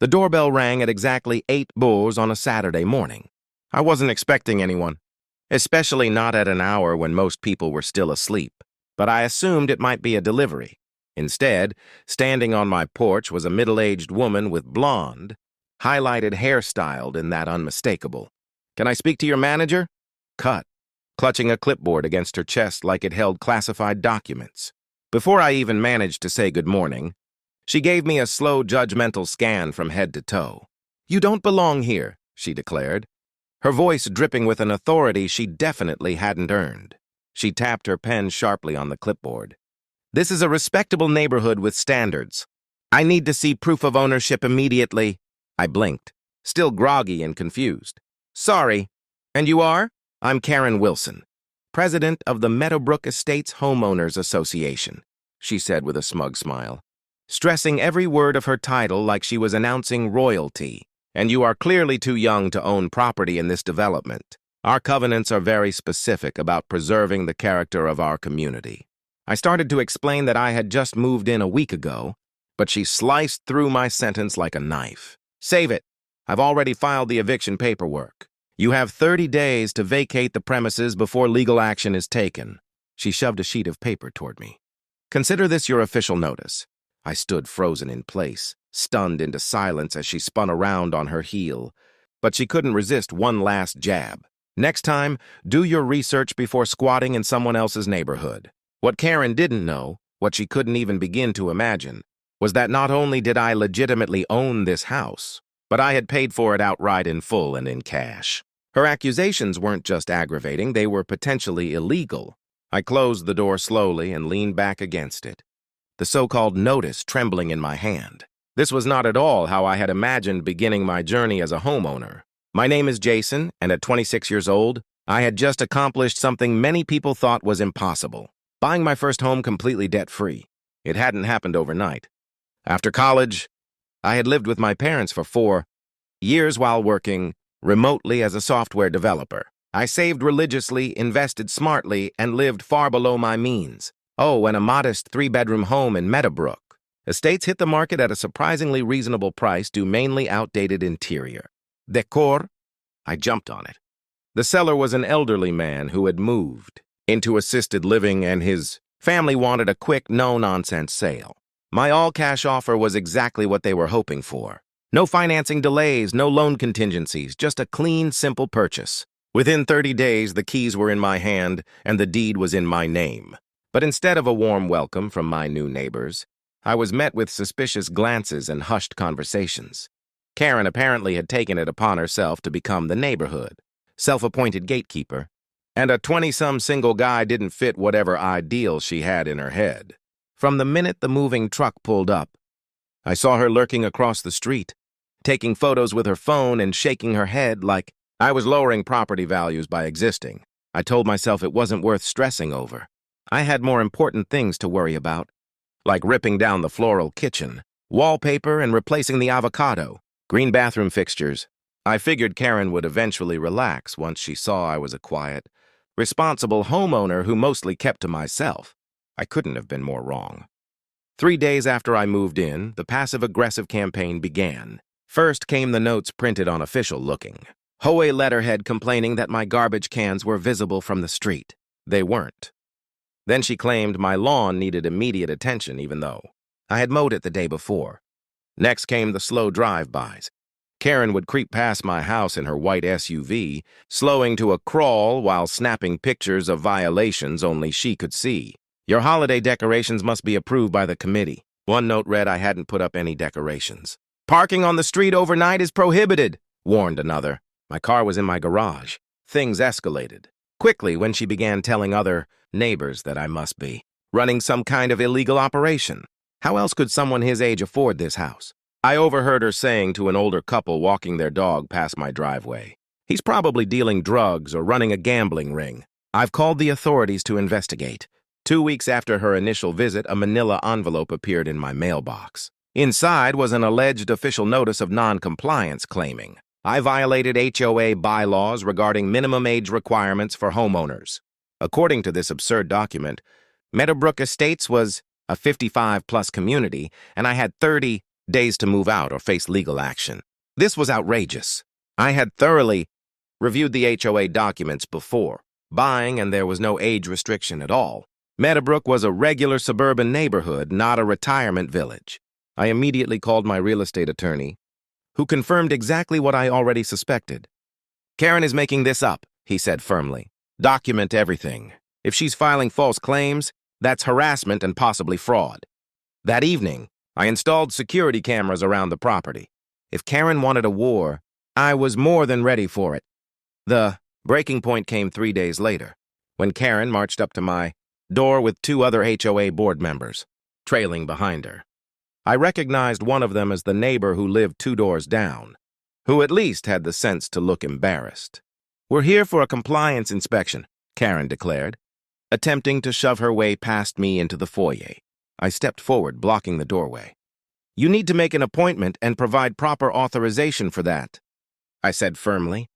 The doorbell rang at exactly 8 bulls on a Saturday morning. I wasn't expecting anyone, especially not at an hour when most people were still asleep, but I assumed it might be a delivery. Instead, standing on my porch was a middle-aged woman with blonde, highlighted hair styled in that unmistakable. "Can I speak to your manager?" Cut, clutching a clipboard against her chest like it held classified documents. Before I even managed to say good morning, she gave me a slow, judgmental scan from head to toe. "You don't belong here," she declared, her voice dripping with an authority she definitely hadn't earned. She tapped her pen sharply on the clipboard. "This is a respectable neighborhood with standards. I need to see proof of ownership immediately." I blinked, still groggy and confused. "Sorry. And you are?" "I'm Karen Wilson, president of the Meadowbrook Estates Homeowners Association," she said with a smug smile, stressing every word of her title like she was announcing royalty. "And you are clearly too young to own property in this development. Our covenants are very specific about preserving the character of our community." I started to explain that I had just moved in a week ago, but she sliced through my sentence like a knife. "Save it. I've already filed the eviction paperwork. You have 30 days to vacate the premises before legal action is taken." She shoved a sheet of paper toward me. "Consider this your official notice." I stood frozen in place, stunned into silence as she spun around on her heel, but she couldn't resist one last jab. "Next time, do your research before squatting in someone else's neighborhood." What Karen didn't know, what she couldn't even begin to imagine, was that not only did I legitimately own this house, but I had paid for it outright in full and in cash. Her accusations weren't just aggravating, they were potentially illegal. I closed the door slowly and leaned back against it, the so-called notice trembling in my hand. This was not at all how I had imagined beginning my journey as a homeowner. My name is Jason, and at 26 years old, I had just accomplished something many people thought was impossible: buying my first home completely debt-free. It hadn't happened overnight. After college, I had lived with my parents for 4 years while working remotely as a software developer. I saved religiously, invested smartly, and lived far below my means. Oh, and a modest 3-bedroom home in Meadowbrook. Estates hit the market at a surprisingly reasonable price due mainly outdated interior. Decor? I jumped on it. The seller was an elderly man who had moved into assisted living, and his family wanted a quick, no-nonsense sale. My all-cash offer was exactly what they were hoping for. No financing delays, no loan contingencies, just a clean, simple purchase. Within 30 days, the keys were in my hand, and the deed was in my name. But instead of a warm welcome from my new neighbors, I was met with suspicious glances and hushed conversations. Karen apparently had taken it upon herself to become the neighborhood, self-appointed gatekeeper, and a 20-some single guy didn't fit whatever ideals she had in her head. From the minute the moving truck pulled up, I saw her lurking across the street, taking photos with her phone and shaking her head like I was lowering property values by existing. I told myself it wasn't worth stressing over. I had more important things to worry about, like ripping down the floral kitchen, wallpaper, and replacing the avocado, green bathroom fixtures. I figured Karen would eventually relax once she saw I was a quiet, responsible homeowner who mostly kept to myself. I couldn't have been more wrong. 3 days after I moved in, the passive-aggressive campaign began. First came the notes printed on official-looking HOA letterhead complaining that my garbage cans were visible from the street. They weren't. Then she claimed my lawn needed immediate attention even though I had mowed it the day before. Next came the slow drive-bys. Karen would creep past my house in her white SUV, slowing to a crawl while snapping pictures of violations only she could see. "Your holiday decorations must be approved by the committee." One note read I hadn't put up any decorations. "Parking on the street overnight is prohibited," warned another. My car was in my garage. Things escalated quickly when she began telling other neighbors that I must be running some kind of illegal operation. How else could someone his age afford this house? I overheard her saying to an older couple walking their dog past my driveway, "He's probably dealing drugs or running a gambling ring. I've called the authorities to investigate." 2 weeks after her initial visit, a manila envelope appeared in my mailbox. Inside was an alleged official notice of non-compliance claiming I violated HOA bylaws regarding minimum age requirements for homeowners. According to this absurd document, Meadowbrook Estates was a 55-plus community, and I had 30 days to move out or face legal action. This was outrageous. I had thoroughly reviewed the HOA documents before buying, and there was no age restriction at all. Meadowbrook was a regular suburban neighborhood, not a retirement village. I immediately called my real estate attorney, who confirmed exactly what I already suspected. "Karen is making this up," he said firmly. "Document everything. If she's filing false claims, that's harassment and possibly fraud." That evening, I installed security cameras around the property. If Karen wanted a war, I was more than ready for it. The breaking point came 3 days later, when Karen marched up to my door with 2 other HOA board members, trailing behind her. I recognized one of them as the neighbor who lived 2 doors down, who at least had the sense to look embarrassed. "We're here for a compliance inspection," Karen declared, attempting to shove her way past me into the foyer. I stepped forward, blocking the doorway. "You need to make an appointment and provide proper authorization for that," I said firmly.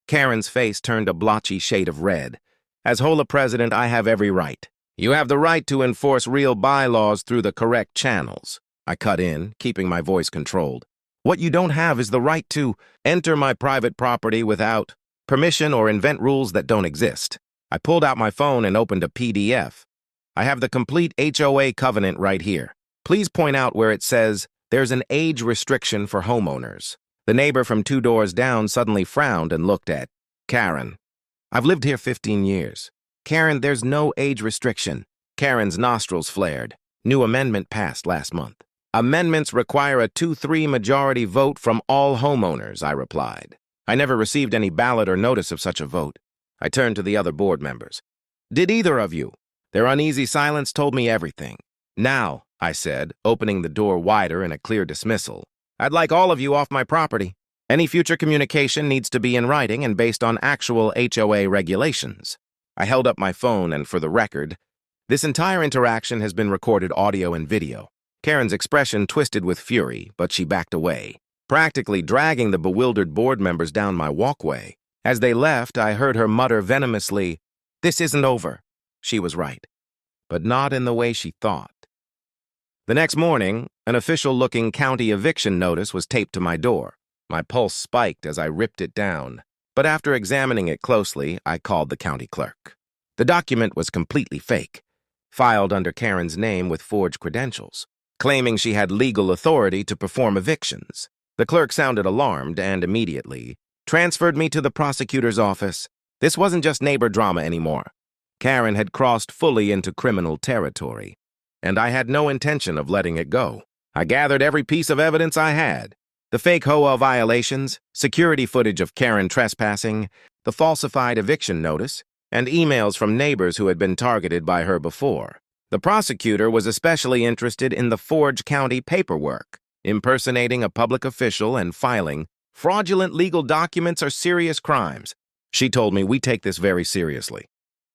Karen's face turned a blotchy shade of red. "As HOA president, I have every right. You have the right to enforce real bylaws through the correct channels," I cut in, keeping my voice controlled. "What you don't have is the right to enter my private property without permission or invent rules that don't exist." I pulled out my phone and opened a PDF. "I have the complete HOA covenant right here. Please point out where it says there's an age restriction for homeowners." The neighbor from 2 doors down suddenly frowned and looked at Karen. "I've lived here 15 years. Karen, there's no age restriction." Karen's nostrils flared. "New amendment passed last month. Amendments require a 2-3 majority vote from all homeowners," I replied. "I never received any ballot or notice of such a vote." I turned to the other board members. "Did either of you?" Their uneasy silence told me everything. "Now," I said, opening the door wider in a clear dismissal, "I'd like all of you off my property. Any future communication needs to be in writing and based on actual HOA regulations." I held up my phone, and for the record, this entire interaction has been recorded audio and video. Karen's expression twisted with fury, but she backed away, practically dragging the bewildered board members down my walkway. As they left, I heard her mutter venomously, "This isn't over." She was right, but not in the way she thought. The next morning, an official-looking county eviction notice was taped to my door. My pulse spiked as I ripped it down, but after examining it closely, I called the county clerk. The document was completely fake, filed under Karen's name with forged credentials, claiming she had legal authority to perform evictions. The clerk sounded alarmed and immediately transferred me to the prosecutor's office. This wasn't just neighbor drama anymore. Karen had crossed fully into criminal territory, and I had no intention of letting it go. I gathered every piece of evidence I had: the fake HOA violations, security footage of Karen trespassing, the falsified eviction notice, and emails from neighbors who had been targeted by her before. The prosecutor was especially interested in the forged county paperwork. Impersonating a public official and filing fraudulent legal documents are serious crimes. She told me, "We take this very seriously."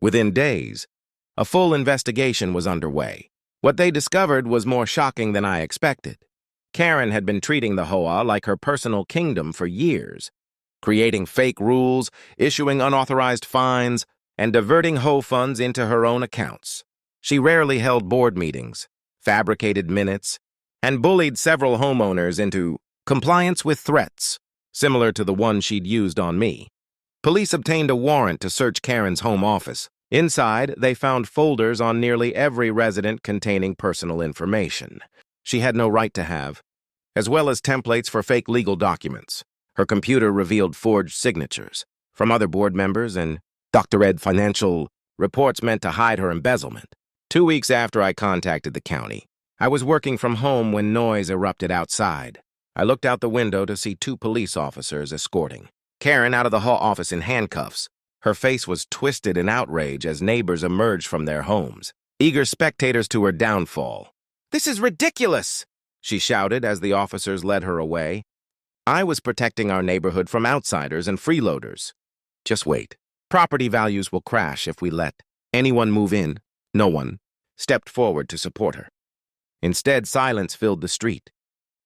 Within days, a full investigation was underway. What they discovered was more shocking than I expected. Karen had been treating the HOA like her personal kingdom for years, creating fake rules, issuing unauthorized fines, and diverting HOA funds into her own accounts. She rarely held board meetings, fabricated minutes, and bullied several homeowners into compliance with threats, similar to the one she'd used on me. Police obtained a warrant to search Karen's home office. Inside, they found folders on nearly every resident containing personal information she had no right to have, as well as templates for fake legal documents. Her computer revealed forged signatures from other board members and doctored financial reports meant to hide her embezzlement. 2 weeks after I contacted the county, I was working from home when noise erupted outside. I looked out the window to see 2 police officers escorting Karen out of the HOA office in handcuffs. Her face was twisted in outrage as neighbors emerged from their homes, eager spectators to her downfall. "This is ridiculous!" she shouted as the officers led her away. I was protecting our neighborhood from outsiders and freeloaders. "Just wait. Property values will crash if we let anyone move in." No one stepped forward to support her. Instead, silence filled the street,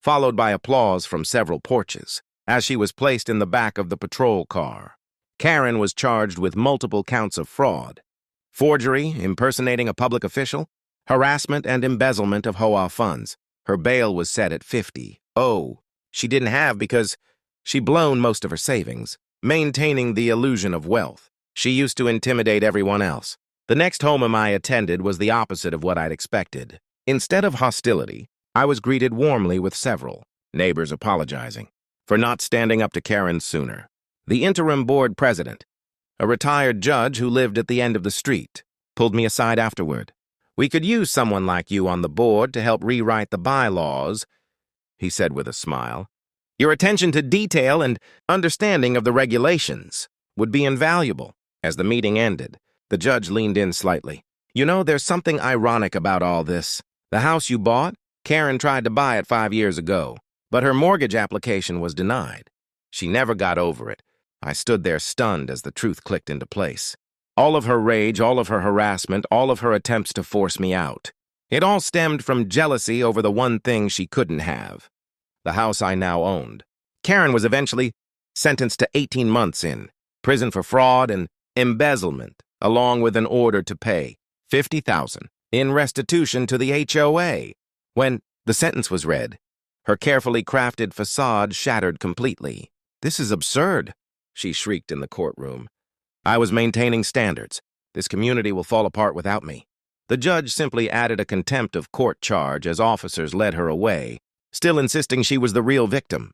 followed by applause from several porches, as she was placed in the back of the patrol car. Karen was charged with multiple counts of fraud: forgery, impersonating a public official, harassment, and embezzlement of HOA funds. Her bail was set at $50,000. Oh, she didn't have because she'd blown most of her savings, maintaining the illusion of wealth. She used to intimidate everyone else. The next home I attended was the opposite of what I'd expected. Instead of hostility, I was greeted warmly with several neighbors apologizing for not standing up to Karen sooner. The interim board president, a retired judge who lived at the end of the street, pulled me aside afterward. "We could use someone like you on the board to help rewrite the bylaws," he said with a smile. "Your attention to detail and understanding of the regulations would be invaluable." As the meeting ended, the judge leaned in slightly. "You know, there's something ironic about all this. The house you bought, Karen tried to buy it 5 years ago, but her mortgage application was denied. She never got over it." I stood there stunned as the truth clicked into place. All of her rage, all of her harassment, all of her attempts to force me out. It all stemmed from jealousy over the one thing she couldn't have: the house I now owned. Karen was eventually sentenced to 18 months in prison for fraud and embezzlement, along with an order to pay $50,000 in restitution to the HOA. When the sentence was read, her carefully crafted facade shattered completely. "This is absurd," she shrieked in the courtroom. "I was maintaining standards. This community will fall apart without me." The judge simply added a contempt of court charge as officers led her away, still insisting she was the real victim.